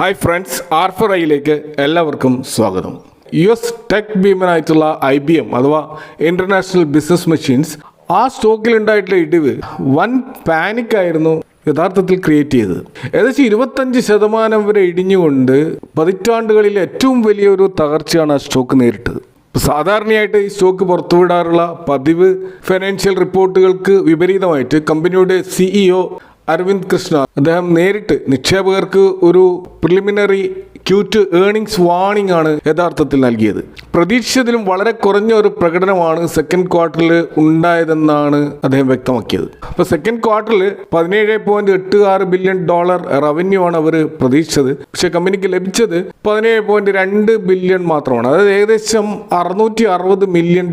Hi friends, ആർഫറയിലേക്ക് എല്ലാവർക്കും സ്വാഗതം. US tech ഭീമനായിട്ടുള്ള IBM അഥവാ ഇന്റർനാഷണൽ ബിസിനസ് മെഷീൻസ്, ആ സ്റ്റോക്കിൽ ഉണ്ടായിട്ടുള്ള ഇടിവ് വൻ പാനിക്കായിരുന്നു യഥാർത്ഥത്തിൽ ക്രിയേറ്റ് ചെയ്തത്. ഏകദേശം 25% വരെ ഇടിഞ്ഞുകൊണ്ട് പതിറ്റാണ്ടുകളിൽ ഏറ്റവും വലിയൊരു തകർച്ചയാണ് ആ സ്റ്റോക്ക് നേരിട്ടത്. സാധാരണയായിട്ട് ഈ സ്റ്റോക്ക് പുറത്തുവിടാറുള്ള പതിവ് ഫൈനാൻഷ്യൽ റിപ്പോർട്ടുകൾക്ക് വിപരീതമായിട്ട് കമ്പനിയുടെ CEO അരവിന്ദ് കൃഷ്ണ അദ്ദേഹം നേരിട്ട് നിക്ഷേപകർക്ക് ഒരു പ്രിലിമിനറി Q2 ഏർണിംഗ്സ് വാർണിംഗ് ആണ് യഥാർത്ഥത്തിൽ നൽകിയത്. പ്രതീക്ഷിച്ചതിലും വളരെ കുറഞ്ഞ ഒരു പ്രകടനമാണ് സെക്കൻഡ് ക്വാർട്ടറിൽ ഉണ്ടായതെന്നാണ് അദ്ദേഹം വ്യക്തമാക്കിയത്. അപ്പോൾ സെക്കൻഡ് ക്വാർട്ടറിൽ $17.86 ബില്യൺ റവന്യൂ ആണ് അവർ പ്രതീക്ഷിച്ചത്. പക്ഷെ കമ്പനിക്ക് ലഭിച്ചത് $17.2 ബില്യൺ മാത്രമാണ്. അതായത് ഏകദേശം $660 മില്യൺ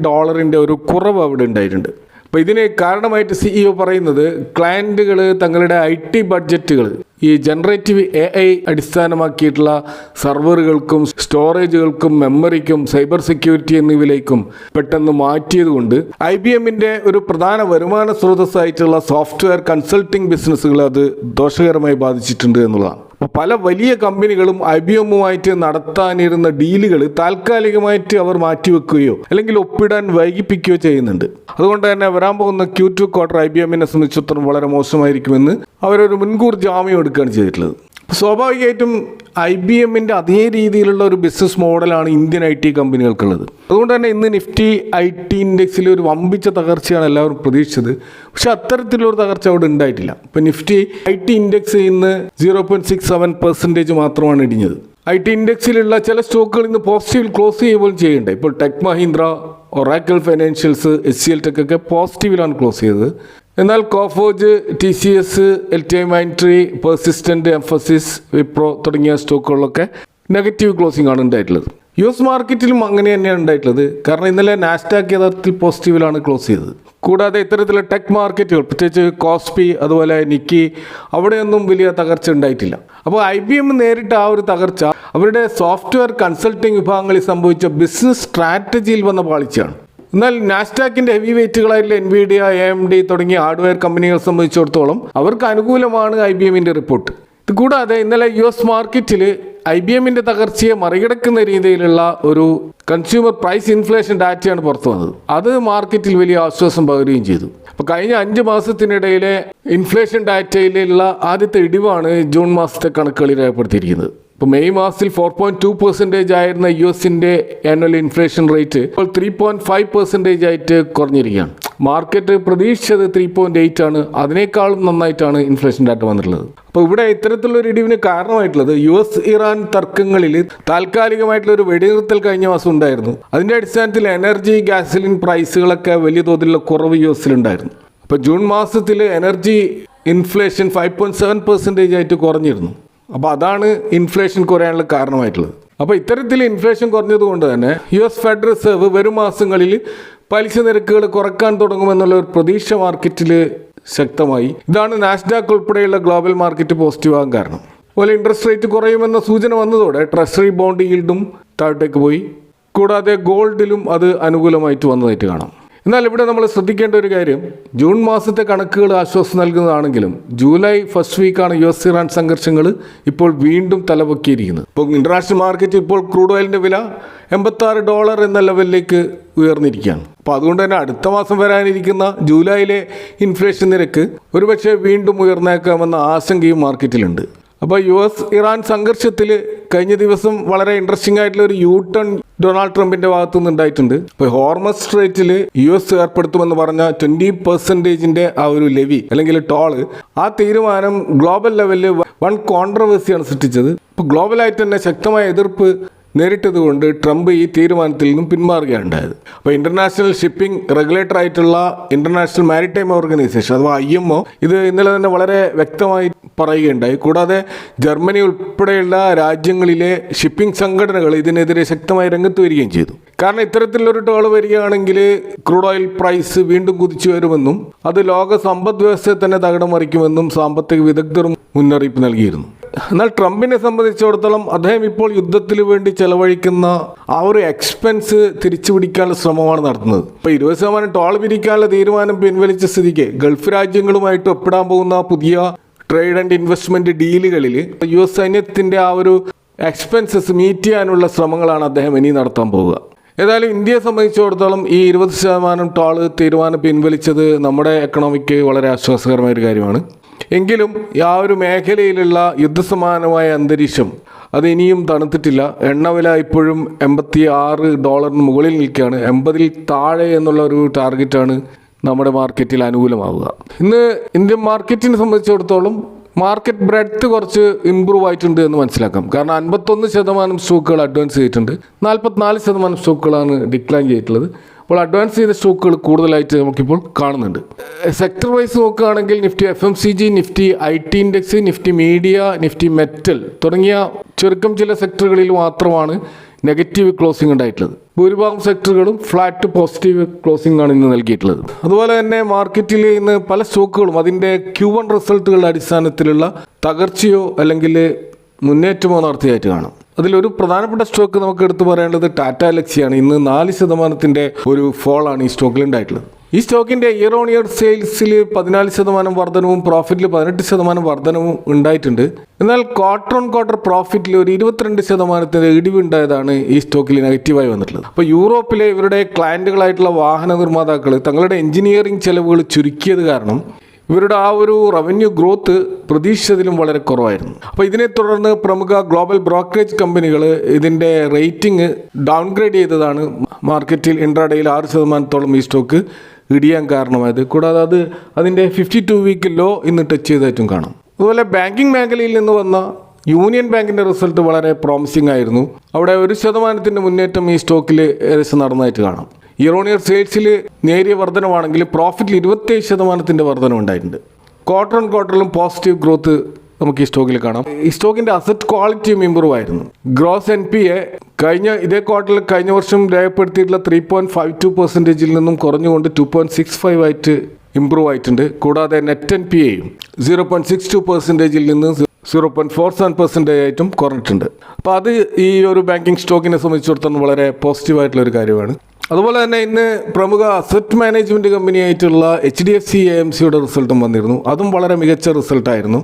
ഒരു കുറവ് അവിടെ ഉണ്ടായിട്ടുണ്ട്. അപ്പോൾ ഇതിന് കാരണമായിട്ട് CEO പറയുന്നത് ക്ലയൻറ്റുകൾ തങ്ങളുടെ IT ബഡ്ജറ്റുകൾ ഈ ജനറേറ്റീവ് AI അടിസ്ഥാനമാക്കിയിട്ടുള്ള സർവറുകൾക്കും സ്റ്റോറേജുകൾക്കും മെമ്മറിക്കും സൈബർ സെക്യൂരിറ്റി എന്നിവയിലേക്കും പെട്ടെന്ന് മാറ്റിയതുകൊണ്ട് IBMന്റെ ഒരു പ്രധാന വരുമാന സ്രോതസ്സായിട്ടുള്ള സോഫ്റ്റ്വെയർ കൺസൾട്ടിംഗ് ബിസിനസ്സുകൾ അത് ദോഷകരമായി ബാധിച്ചിട്ടുണ്ട് എന്നുള്ളതാണ്. അപ്പോൾ പല വലിയ കമ്പനികളും IBMുമായിട്ട് നടത്താനിരുന്ന ഡീലുകൾ താൽക്കാലികമായിട്ട് അവർ മാറ്റിവെക്കുകയോ അല്ലെങ്കിൽ ഒപ്പിടാൻ വൈകിപ്പിക്കുകയോ ചെയ്യുന്നുണ്ട്. അതുകൊണ്ട് തന്നെ വരാൻ പോകുന്ന Q2 ക്വാർട്ടർ IBMനെ സംബന്ധിച്ചിടത്തോളം വളരെ മോശമായിരിക്കുമെന്ന് അവരൊരു മുൻകൂർ ജാമ്യം എടുക്കുകയാണ് ചെയ്തിട്ടുള്ളത്. സ്വാഭാവികമായിട്ടും IBMന്റെ അതേ രീതിയിലുള്ള ഒരു ബിസിനസ് മോഡലാണ് ഇന്ത്യൻ IT കമ്പനികൾക്കുള്ളത്. അതുകൊണ്ട് തന്നെ ഇന്ന് നിഫ്റ്റി IT ഇൻഡെക്സിൽ ഒരു വമ്പിച്ച തകർച്ചയാണ് എല്ലാവരും പ്രതീക്ഷിച്ചത്. പക്ഷെ അത്തരത്തിലൊരു തകർച്ച അവിടെ ഉണ്ടായിട്ടില്ല. ഇപ്പോൾ നിഫ്റ്റി IT ഇൻഡെക്സ് ഇന്ന് 0.67% മാത്രമാണ് ഇടിഞ്ഞത്. IT ഇൻഡെക്സിലുള്ള ചില സ്റ്റോക്കുകൾ ഇന്ന് പോസിറ്റീവിൽ ക്ലോസ് ചെയ്യുമ്പോൾ ചെയ്യേണ്ടത്. ഇപ്പോൾ Tech Mahindra, Oracle Financials, HCL Tech ഒക്കെ പോസിറ്റീവിലാണ് ക്ലോസ് ചെയ്തത്. എന്നാൽ കോഫോജ്, TCS, LTI മൈൻട്രി, പെർസിസ്റ്റന്റ്, എംഫസിസ്, വിപ്രോ തുടങ്ങിയ സ്റ്റോക്കുകളിലൊക്കെ നെഗറ്റീവ് ക്ലോസിംഗ് ആണ് ഉണ്ടായിട്ടുള്ളത്. US മാർക്കറ്റിലും അങ്ങനെ തന്നെയാണ് ഉണ്ടായിട്ടുള്ളത്. കാരണം ഇന്നലെ നാസ്ഡാക്ക് യഥാർത്ഥത്തിൽ പോസിറ്റീവിലാണ് ക്ലോസ് ചെയ്തത്. കൂടാതെ ഇത്തരത്തിലുള്ള ടെക് മാർക്കറ്റുകൾ, പ്രത്യേകിച്ച് കോസ്പി, അതുപോലെ നിക്കി, അവിടെയൊന്നും വലിയ തകർച്ച ഉണ്ടായിട്ടില്ല. അപ്പോൾ IBM നേരിട്ട ആ ഒരു തകർച്ച അവരുടെ സോഫ്റ്റ്വെയർ കൺസൾട്ടിംഗ് വിഭാഗങ്ങളിൽ സംഭവിച്ച ബിസിനസ് സ്ട്രാറ്റജിയിൽ വന്ന പാളിച്ചയാണ്. എന്നാൽ നാസ്ഡാക്കിന്റെ ഹെവി വെയിറ്റുകളായിട്ടുള്ള NVIDIA, AMD തുടങ്ങിയ ഹാർഡ്വെയർ കമ്പനികളെ സംബന്ധിച്ചിടത്തോളം അവർക്ക് അനുകൂലമാണ് IBMന്റെ റിപ്പോർട്ട്. ഇത് കൂടാതെ ഇന്നലെ US മാർക്കറ്റിൽ IBMന്റെ തകർച്ചയെ മറികടക്കുന്ന രീതിയിലുള്ള ഒരു കൺസ്യൂമർ പ്രൈസ് ഇൻഫ്ലേഷൻ ഡാറ്റയാണ് പുറത്തു വന്നത്. അത് മാർക്കറ്റിൽ വലിയ ആശ്വാസം പകരുകയും ചെയ്തു. അപ്പോൾ കഴിഞ്ഞ 5 മാസത്തിനിടയിലെ ഇൻഫ്ലേഷൻ ഡാറ്റയിലുള്ള ആദ്യത്തെ ഇടിവാണ് ജൂൺ മാസത്തെ കണക്കുകളിൽ രേഖപ്പെടുത്തിയിരിക്കുന്നത്. ഇപ്പോൾ മെയ് മാസത്തിൽ 4.2% ആയിരുന്ന USന്റെ ആനുവൽ ഇൻഫ്ലേഷൻ റേറ്റ് ഇപ്പോൾ 3.5% ആയിട്ട് കുറഞ്ഞിരിക്കുകയാണ്. മാർക്കറ്റ് പ്രതീക്ഷിച്ചത് 3.8 ആണ്. അതിനേക്കാളും നന്നായിട്ടാണ് ഇൻഫ്ലേഷൻ ഡാറ്റ വന്നിട്ടുള്ളത്. അപ്പോൾ ഇവിടെ ഇത്തരത്തിലുള്ളൊരു ഇടിവിന് കാരണമായിട്ടുള്ളത് US-ഇറാൻ തർക്കങ്ങളിൽ താൽക്കാലികമായിട്ടുള്ള ഒരു വെടിനിർത്തൽ കഴിഞ്ഞ മാസം ഉണ്ടായിരുന്നു. അതിൻ്റെ അടിസ്ഥാനത്തിൽ എനർജി, ഗ്യാസലിൻ പ്രൈസുകളൊക്കെ വലിയ തോതിലുള്ള കുറവ് US-ലുണ്ടായിരുന്നു. അപ്പോൾ ജൂൺ മാസത്തിൽ എനർജി ഇൻഫ്ലേഷൻ 5.7% ആയിട്ട് കുറഞ്ഞിരുന്നു. അപ്പോൾ അതാണ് ഇൻഫ്ലേഷൻ കുറയാനുള്ള കാരണമായിട്ടുള്ളത്. അപ്പോൾ ഇത്തരത്തിൽ ഇൻഫ്ലേഷൻ കുറഞ്ഞതുകൊണ്ട് തന്നെ US ഫെഡറൽ റിസർവ് വരും മാസങ്ങളിൽ പലിശ നിരക്കുകൾ കുറക്കാൻ തുടങ്ങുമെന്നുള്ള ഒരു പ്രതീക്ഷ മാർക്കറ്റിൽ ശക്തമായി. ഇതാണ് നാസ്ഡാക്ക് ഉൾപ്പെടെയുള്ള ഗ്ലോബൽ മാർക്കറ്റ് പോസിറ്റീവ് ആകാൻ കാരണം. അതുപോലെ ഇൻട്രസ്റ്റ് റേറ്റ് കുറയുമെന്ന സൂചന വന്നതോടെ ട്രഷറി ബോണ്ട് ഈൽഡും താഴോട്ടേക്ക് പോയി. കൂടാതെ ഗോൾഡിലും അത് അനുകൂലമായിട്ട് വന്നതായിട്ട് കാണാം. എന്നാൽ ഇവിടെ നമ്മൾ ശ്രദ്ധിക്കേണ്ട ഒരു കാര്യം, ജൂൺ മാസത്തെ കണക്കുകൾ ആശ്വാസം നൽകുന്നതാണെങ്കിലും ജൂലൈ ഫസ്റ്റ് വീക്കാണ് US-ഇറാൻ സംഘർഷങ്ങൾ ഇപ്പോൾ വീണ്ടും തലപൊക്കിയിരിക്കുന്നത്. ഇപ്പോൾ ഇന്റർനാഷണൽ മാർക്കറ്റ് ഇപ്പോൾ ക്രൂഡ് ഓയിലിൻ്റെ വില $86 എന്ന ലെവലിലേക്ക് ഉയർന്നിരിക്കുകയാണ്. അപ്പോൾ അതുകൊണ്ട് തന്നെ അടുത്ത മാസം വരാനിരിക്കുന്ന ജൂലൈയിലെ ഇൻഫ്ലേഷൻ നിരക്ക് ഒരുപക്ഷെ വീണ്ടും ഉയർന്നേക്കാമെന്ന ആശങ്കയും മാർക്കറ്റിലുണ്ട്. അപ്പോൾ US-ഇറാൻ സംഘർഷത്തിൽ കഴിഞ്ഞ ദിവസം വളരെ ഇൻട്രസ്റ്റിംഗ് ആയിട്ടുള്ള ഒരു U-ടേൺ ഡൊണാൾഡ് ട്രംപിന്റെ ഭാഗത്തു നിന്ന് ഉണ്ടായിട്ടുണ്ട്. ഇപ്പോൾ ഹോർമസ് സ്ട്രേറ്റിൽ US ഏർപ്പെടുത്തുമെന്ന് പറഞ്ഞ 20% ആ ഒരു ലെവി അല്ലെങ്കിൽ ടോള്, ആ തീരുമാനം ഗ്ലോബൽ ലെവലിൽ വൺ കോൺട്രവേഴ്സിയാണ് സൃഷ്ടിച്ചത്. ഇപ്പോൾ ഗ്ലോബലായിട്ട് തന്നെ ശക്തമായ എതിർപ്പ് നേരിട്ടതുകൊണ്ട് ട്രംപ് ഈ തീരുമാനത്തിൽ നിന്നും പിന്മാറുകയാണ് ഉണ്ടായത്. അപ്പോൾ ഇന്റർനാഷണൽ ഷിപ്പിംഗ് റെഗുലേറ്റർ ആയിട്ടുള്ള ഇന്റർനാഷണൽ മാരിടൈം ഓർഗനൈസേഷൻ അഥവാ IMO ഇത് ഇന്നലെ തന്നെ വളരെ വ്യക്തമായി പറയുകയുണ്ടായി. കൂടാതെ ജർമ്മനി ഉൾപ്പെടെയുള്ള രാജ്യങ്ങളിലെ ഷിപ്പിംഗ് സംഘടനകൾ ഇതിനെതിരെ ശക്തമായി രംഗത്ത് വരികയും ചെയ്തു. കാരണം ഇത്തരത്തിലൊരു ടോൾ വരികയാണെങ്കിൽ ക്രൂഡ് ഓയിൽ പ്രൈസ് വീണ്ടും കുതിച്ചു വരുമെന്നും അത് ലോക സമ്പദ് വ്യവസ്ഥയെ തന്നെ തകിടം മറിക്കുമെന്നും സാമ്പത്തിക വിദഗ്ധരും മുന്നറിയിപ്പ് നൽകിയിരുന്നു. എന്നാൽ ട്രംപിനെ സംബന്ധിച്ചിടത്തോളം അദ്ദേഹം ഇപ്പോൾ യുദ്ധത്തിന് വേണ്ടി ചെലവഴിക്കുന്ന ആ ഒരു എക്സ്പെൻസ് തിരിച്ചു പിടിക്കാനുള്ള ശ്രമമാണ് നടത്തുന്നത്. ഇപ്പോൾ 20% ടോൾ പിരിക്കാനുള്ള തീരുമാനം പിൻവലിച്ച സ്ഥിതിക്ക് ഗൾഫ് രാജ്യങ്ങളുമായിട്ട് ഒപ്പിടാൻ പോകുന്ന പുതിയ ട്രേഡ് ആൻഡ് ഇൻവെസ്റ്റ്മെൻറ്റ് ഡീലുകളിൽ US സൈന്യത്തിൻ്റെ ആ ഒരു എക്സ്പെൻസസ് മീറ്റ് ചെയ്യാനുള്ള ശ്രമങ്ങളാണ് അദ്ദേഹം ഇനി നടത്താൻ പോവുക. ഏതായാലും ഇന്ത്യയെ സംബന്ധിച്ചിടത്തോളം ഈ 20% ടോൾ തീരുമാനം പിൻവലിച്ചത് നമ്മുടെ എക്കണോമിക്ക് വളരെ ആശ്വാസകരമായൊരു കാര്യമാണ്. എങ്കിലും ആ ഒരു മേഖലയിലുള്ള യുദ്ധസമാനമായ അന്തരീക്ഷം അത് ഇനിയും തണുത്തിട്ടില്ല. എണ്ണവില ഇപ്പോഴും $86 മുകളിൽ നിൽക്കുകയാണ്. 80 താഴെ എന്നുള്ള ഒരു ടാർഗറ്റാണ് നമ്മുടെ മാർക്കറ്റിൽ അനുകൂലമാവുക. ഇന്ന് ഇന്ത്യൻ മാർക്കറ്റിനെ സംബന്ധിച്ചിടത്തോളം മാർക്കറ്റ് ബ്രെഡ്ത്ത് കുറച്ച് ഇമ്പ്രൂവ് ആയിട്ടുണ്ട് എന്ന് മനസ്സിലാക്കാം. കാരണം 51% സ്റ്റോക്കുകൾ അഡ്വാൻസ് ചെയ്തിട്ടുണ്ട്, 44% സ്റ്റോക്കുകളാണ് ഡിക്ലൈൻ ചെയ്തിട്ടുള്ളത്. അപ്പോൾ അഡ്വാൻസ് ചെയ്ത സ്റ്റോക്കുകൾ കൂടുതലായിട്ട് നമുക്കിപ്പോൾ കാണുന്നുണ്ട്. സെക്ടർ വൈസ് നോക്കുകയാണെങ്കിൽ Nifty FMCG, Nifty IT index, Nifty media, Nifty metal തുടങ്ങിയ ചുരുക്കം ചില സെക്ടറുകളിൽ മാത്രമാണ് നെഗറ്റീവ് ക്ലോസിംഗ് ഉണ്ടായിട്ടുള്ളത്. ഭൂരിഭാഗം സെക്ടറുകളും ഫ്ലാറ്റ് പോസിറ്റീവ് ക്ലോസിംഗ് ആണ് ഇന്ന് നൽകിയിട്ടുള്ളത്. അതുപോലെ തന്നെ മാർക്കറ്റിൽ ഇന്ന് പല സ്റ്റോക്കുകളും അതിൻ്റെ Q1 റിസൾട്ടുകളുടെ അടിസ്ഥാനത്തിലുള്ള തകർച്ചയോ അല്ലെങ്കിൽ മുന്നേറ്റമോ നടത്തിയായിട്ട് കാണാം. അതിലൊരു പ്രധാനപ്പെട്ട സ്റ്റോക്ക് നമുക്ക് എടുത്തു പറയേണ്ടത് ടാറ്റ എലക്സിയാണ്. ഇന്ന് 4% ഒരു ഫോളാണ് ഈ സ്റ്റോക്കിൽ ഉണ്ടായിട്ടുള്ളത്. ഈ സ്റ്റോക്കിൻ്റെ ഇയർ ഓൺ ഇയർ സെയിൽസിൽ 14% വർധനവും പ്രോഫിറ്റിൽ 18% വർധനവും ഉണ്ടായിട്ടുണ്ട്. എന്നാൽ ക്വാർട്ടർ ഓൺ ക്വാർട്ടർ പ്രോഫിറ്റിൽ ഒരു 22% ഇടിവുണ്ടായതാണ് ഈ സ്റ്റോക്കിൽ നെഗറ്റീവായി വന്നിട്ടുള്ളത്. അപ്പോൾ യൂറോപ്പിലെ ഇവരുടെ ക്ലയൻറ്റുകളായിട്ടുള്ള വാഹന നിർമ്മാതാക്കൾ തങ്ങളുടെ എഞ്ചിനീയറിംഗ് ചെലവുകൾ ചുരുക്കിയത് കാരണം ഇവരുടെ ആ ഒരു റവന്യൂ ഗ്രോത്ത് പ്രതീക്ഷിച്ചതിലും വളരെ കുറവായിരുന്നു. അപ്പോൾ ഇതിനെ തുടർന്ന് പ്രമുഖ ഗ്ലോബൽ ബ്രോക്കറേജ് കമ്പനികൾ ഇതിൻ്റെ റേറ്റിംഗ് ഡൗൺഗ്രേഡ് ചെയ്തതാണ് മാർക്കറ്റിൽ ഇൻട്രാഡേയിൽ 6% ഈ സ്റ്റോക്ക് ഇടിയാൻ കാരണമായത്. കൂടാതെ അതിൻ്റെ 52 വീക്ക് ലോ ഇന്ന് ടച്ച് ചെയ്തായിട്ടും കാണാം. അതുപോലെ ബാങ്കിങ് മേഖലയിൽ നിന്ന് വന്ന യൂണിയൻ ബാങ്കിൻ്റെ റിസൾട്ട് വളരെ പ്രോമിസിംഗ് ആയിരുന്നു. അവിടെ 1% മുന്നേറ്റം ഈ സ്റ്റോക്കിൽ ഏകദേശം നടന്നതായിട്ട് കാണാം. ഇയർ ഓൺ ഇയർ സെയിൽസിൽ നേരിയ വർധനമാണെങ്കിൽ പ്രോഫിറ്റിൽ 27% വർധനം ഉണ്ടായിട്ടുണ്ട്. ക്വാർട്ടർ ഓൺ ക്വാർട്ടറിലും പോസിറ്റീവ് ഗ്രോത്ത് നമുക്ക് ഈ സ്റ്റോക്കിൽ കാണാം. ഈ സ്റ്റോക്കിൻ്റെ അസറ്റ് ക്വാളിറ്റിയും ഇമ്പ്രൂവ് ആയിരുന്നു. ഗ്രോസ് NPA ഇതേ ക്വാർട്ടറിൽ കഴിഞ്ഞ വർഷം രേഖപ്പെടുത്തിയിട്ടുള്ള 3.52% നിന്നും കുറഞ്ഞുകൊണ്ട് 2.65 ആയിട്ട് ഇമ്പ്രൂവ് ആയിട്ടുണ്ട്. കൂടാതെ നെറ്റ് NPAയും 0.62% നിന്ന് 0.47% ആയിട്ടും കുറഞ്ഞിട്ടുണ്ട്. അപ്പോൾ അത് ഈ ഒരു ബാങ്കിങ് സ്റ്റോക്കിനെ സംബന്ധിച്ചിടത്തോളം വളരെ പോസിറ്റീവായിട്ടുള്ളൊരു കാര്യമാണ്. അതുപോലെ തന്നെ ഇന്ന് പ്രമുഖ അസറ്റ് മാനേജ്മെൻറ്റ് കമ്പനിയായിട്ടുള്ള HDFC AMCയുടെ റിസൾട്ടും വന്നിരുന്നു. അതും വളരെ മികച്ച റിസൾട്ടായിരുന്നു.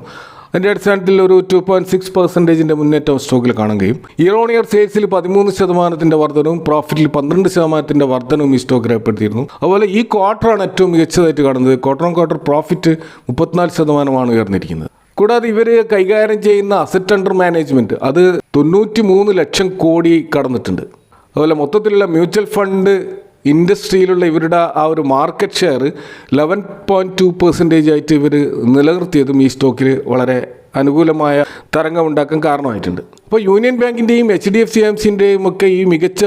അതിൻ്റെ അടിസ്ഥാനത്തിൽ ഒരു 2.6% മുന്നേറ്റം സ്റ്റോക്കിൽ കാണുകയും ഇയർ ഓൺ ഇയർ സെയിൽസിൽ 13% വർധനവും പ്രോഫിറ്റിൽ 12% വർധനവും ഈ സ്റ്റോക്ക് രേഖപ്പെടുത്തിയിരുന്നു. അതുപോലെ ഈ ക്വാർട്ടറാണ് ഏറ്റവും മികച്ചതായിട്ട് കാണുന്നത്. Quarter on quarter profit 34% ഉയർന്നിരിക്കുന്നത്. കൂടാതെ ഇവർ കൈകാര്യം ചെയ്യുന്ന അസറ്റ് അണ്ടർ മാനേജ്മെൻറ്റ് അത് 93 ലക്ഷം കോടി കടന്നിട്ടുണ്ട്. അതുപോലെ മൊത്തത്തിലുള്ള മ്യൂച്വൽ ഫണ്ട് ഇൻഡസ്ട്രിയിലുള്ള ഇവരുടെ ആ ഒരു മാർക്കറ്റ് ഷെയർ 11.2% ആയിട്ട് ഇവർ നിലനിർത്തിയതും ഈ സ്റ്റോക്കിൽ വളരെ അനുകൂലമായ തരംഗമുണ്ടാക്കാൻ കാരണമായിട്ടുണ്ട്. അപ്പോൾ യൂണിയൻ ബാങ്കിൻ്റെയും HDFC AMCൻ്റെയും ഒക്കെ ഈ മികച്ച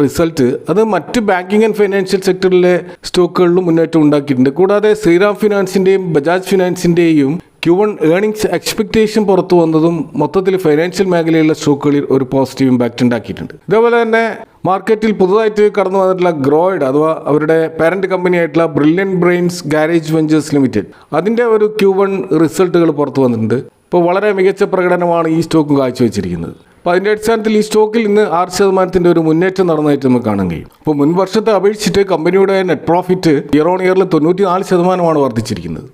റിസൾട്ട് അത് മറ്റ് ബാങ്കിങ് ആൻഡ് ഫൈനാൻഷ്യൽ സെക്ടറിലെ സ്റ്റോക്കുകളിലും മുന്നേറ്റം ഉണ്ടാക്കിയിട്ടുണ്ട്. കൂടാതെ ശ്രീറാം ഫിനാൻസിൻ്റെയും ബജാജ് ഫിനാൻസിൻ്റെയും Q1 ഏർണിങ്സ് എക്സ്പെക്റ്റേഷൻ പുറത്തു വന്നതും മൊത്തത്തിൽ ഫൈനാൻഷ്യൽ മേഖലയിലുള്ള സ്റ്റോക്കുകളിൽ ഒരു പോസിറ്റീവ് ഇമ്പാക്റ്റ് ഉണ്ടാക്കിയിട്ടുണ്ട്. ഇതേപോലെ തന്നെ മാർക്കറ്റിൽ പുതുതായിട്ട് കടന്നു വന്നിട്ടുള്ള ഗ്രോയിഡ് അഥവാ അവരുടെ പാരന്റ് കമ്പനിയായിട്ടുള്ള Brilliant Brains Garage Ventures Limited അതിൻ്റെ ഒരു Q1 റിസൾട്ടുകൾ പുറത്തു വന്നിട്ടുണ്ട്. ഇപ്പോൾ വളരെ മികച്ച പ്രകടനമാണ് ഈ സ്റ്റോക്ക് കാഴ്ചവെച്ചിരിക്കുന്നത്. അപ്പോൾ അതിൻ്റെ അടിസ്ഥാനത്തിൽ ഈ സ്റ്റോക്കിൽ ഇന്ന് 6% ഒരു മുന്നേറ്റം നടന്നതായിട്ട് നമുക്ക് കാണാൻ കഴിയും. അപ്പോൾ മുൻ വർഷത്തെ അപേക്ഷിച്ചിട്ട് കമ്പനിയുടെ നെറ്റ് പ്രോഫിറ്റ് ഇയർ ഓൺ ഇയറിൽ 94% വർദ്ധിച്ചിരിക്കുന്നത്.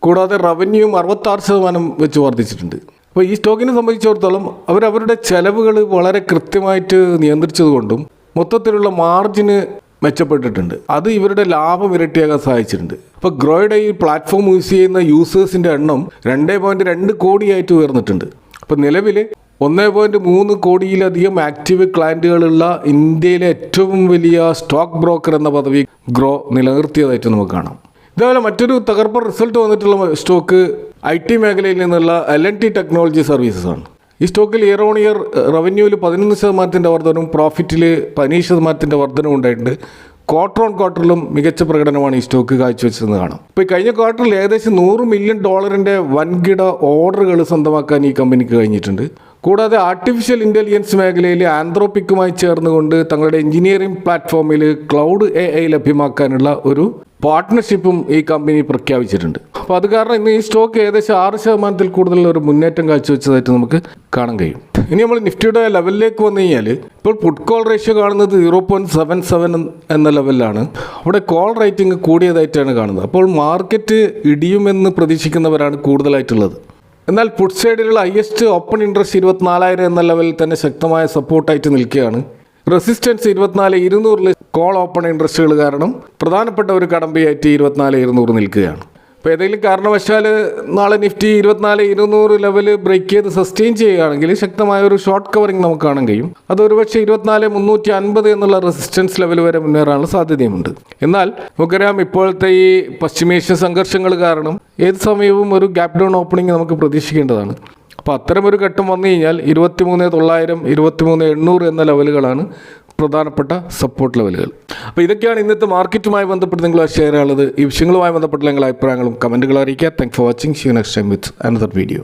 കൂടാതെ റവന്യൂവും 66% വെച്ച് വർദ്ധിച്ചിട്ടുണ്ട്. അപ്പോൾ ഈ സ്റ്റോക്കിനെ സംബന്ധിച്ചിടത്തോളം അവരുടെ ചെലവുകൾ വളരെ കൃത്യമായിട്ട് നിയന്ത്രിച്ചതുകൊണ്ടും മൊത്തത്തിലുള്ള മാർജിന് മെച്ചപ്പെട്ടിട്ടുണ്ട്. അത് ഇവരുടെ ലാഭം ഇരട്ടിയാകാൻ സഹായിച്ചിട്ടുണ്ട്. അപ്പോൾ ഗ്രോയുടെ ഈ പ്ലാറ്റ്ഫോം യൂസ് ചെയ്യുന്ന യൂസേഴ്സിൻ്റെ എണ്ണം 2.2 കോടിയായിട്ട് ഉയർന്നിട്ടുണ്ട്. അപ്പോൾ നിലവിൽ 1.3 കോടിയിലധികം ആക്റ്റീവ് ക്ലയൻറ്റുകളുള്ള ഇന്ത്യയിലെ ഏറ്റവും വലിയ സ്റ്റോക്ക് ബ്രോക്കർ എന്ന പദവി ഗ്രോ നിലനിർത്തിയതായിട്ട് നമുക്ക് കാണാം. ഇതേപോലെ മറ്റൊരു തകർപ്പൻ റിസൾട്ട് വന്നിട്ടുള്ള സ്റ്റോക്ക് IT മേഖലയിൽ നിന്നുള്ള L&T ടെക്നോളജി സർവീസസ് ആണ്. ഈ സ്റ്റോക്കിൽ ഇയർ ഓൺ ഇയർ റവന്യൂവിൽ 11% വർധനവും പ്രോഫിറ്റിൽ 17% വർധനവും ഉണ്ടായിട്ടുണ്ട്. ക്വാർട്ടർ ഓൺ ക്വാർട്ടറിലും മികച്ച പ്രകടനമാണ് ഈ സ്റ്റോക്ക് കാഴ്ചവെച്ചതെന്ന് കാണാം. ഇപ്പോൾ കഴിഞ്ഞ ക്വാർട്ടറിൽ ഏകദേശം $100 മില്യൺ വൻകിട ഓർഡറുകൾ സ്വന്തമാക്കാൻ ഈ കമ്പനിക്ക് കഴിഞ്ഞിട്ടുണ്ട്. കൂടാതെ ആർട്ടിഫിഷ്യൽ ഇൻ്റലിജൻസ് മേഖലയിൽ ആന്ത്രോപ്പിക്കുമായി ചേർന്നുകൊണ്ട് തങ്ങളുടെ എഞ്ചിനീയറിംഗ് പ്ലാറ്റ്ഫോമിൽ ക്ലൗഡ് AI ലഭ്യമാക്കാനുള്ള ഒരു പാർട്ട്ണർഷിപ്പും ഈ കമ്പനി പ്രഖ്യാപിച്ചിട്ടുണ്ട്. അപ്പോൾ അത് കാരണം ഇന്ന് ഈ സ്റ്റോക്ക് ഏകദേശം 6% കൂടുതലുള്ള ഒരു മുന്നേറ്റം കാഴ്ചവെച്ചതായിട്ട് നമുക്ക് കാണാൻ കഴിയും. ഇനി നമ്മൾ നിഫ്റ്റിയുടെ ലെവലിലേക്ക് വന്നു കഴിഞ്ഞാൽ ഇപ്പോൾ പുട്ട് കോൾ റേഷ്യോ കാണുന്നത് 0.77 എന്ന ലെവലിലാണ്. അവിടെ കോൾ റേറ്റിംഗ് കൂടിയതായിട്ടാണ് കാണുന്നത്. അപ്പോൾ മാർക്കറ്റ് ഇടിയുമെന്ന് പ്രതീക്ഷിക്കുന്നവരാണ് കൂടുതലായിട്ടുള്ളത്. എന്നാൽ പുട്ട് സൈഡിലുള്ള ഹയസ്റ്റ് ഓപ്പൺ ഇൻട്രസ്റ്റ് 24,000 എന്ന ലെവലിൽ തന്നെ ശക്തമായ സപ്പോർട്ടായിട്ട് നിൽക്കുകയാണ്. റെസിസ്റ്റൻസ് 24,200 കോൾ ഓപ്പൺ ഇൻട്രസ്റ്റുകൾ കാരണം പ്രധാനപ്പെട്ട ഒരു കടമ്പയായിട്ട് 24,200 നിൽക്കുകയാണ്. അപ്പോൾ ഏതെങ്കിലും കാരണവശാൽ നാളെ നിഫ്റ്റി 24,200 ലെവല് ബ്രേക്ക് ചെയ്ത് സസ്റ്റെയിൻ ചെയ്യുകയാണെങ്കിൽ ശക്തമായ ഒരു ഷോർട്ട് കവറിങ് നമുക്ക് കാണാൻ കഴിയും. അത് ഒരുപക്ഷെ 24,350 എന്നുള്ള റെസിസ്റ്റൻസ് ലെവൽ വരെ മുന്നേറാനുള്ള സാധ്യതയുമുണ്ട്. എന്നാൽ നമുക്കറിയാം ഇപ്പോഴത്തെ ഈ പശ്ചിമേഷ്യൻ സംഘർഷങ്ങൾ കാരണം ഏത് സമയവും ഒരു ഗ്യാപ് ഡൗൺ ഓപ്പണിംഗ് നമുക്ക് പ്രതീക്ഷിക്കേണ്ടതാണ്. അപ്പോൾ അത്തരമൊരു ഘട്ടം വന്നു കഴിഞ്ഞാൽ 23,900, 23,800 എന്ന ലെവലുകളാണ് പ്രധാനപ്പെട്ട സപ്പോർട്ട് ലെവലുകൾ. അപ്പോൾ ഇതൊക്കെയാണ് ഇന്നത്തെ മാർക്കറ്റുമായി ബന്ധപ്പെട്ട് നിങ്ങൾ ഷെയർ ചെയ്യാനുള്ളത്. ഈ വിഷയങ്ങളുമായി ബന്ധപ്പെട്ട നിങ്ങളുടെ അഭിപ്രായങ്ങളും കമൻറ്റുകളും അറിയിക്കുക. Thanks for watching. See you next time with another video.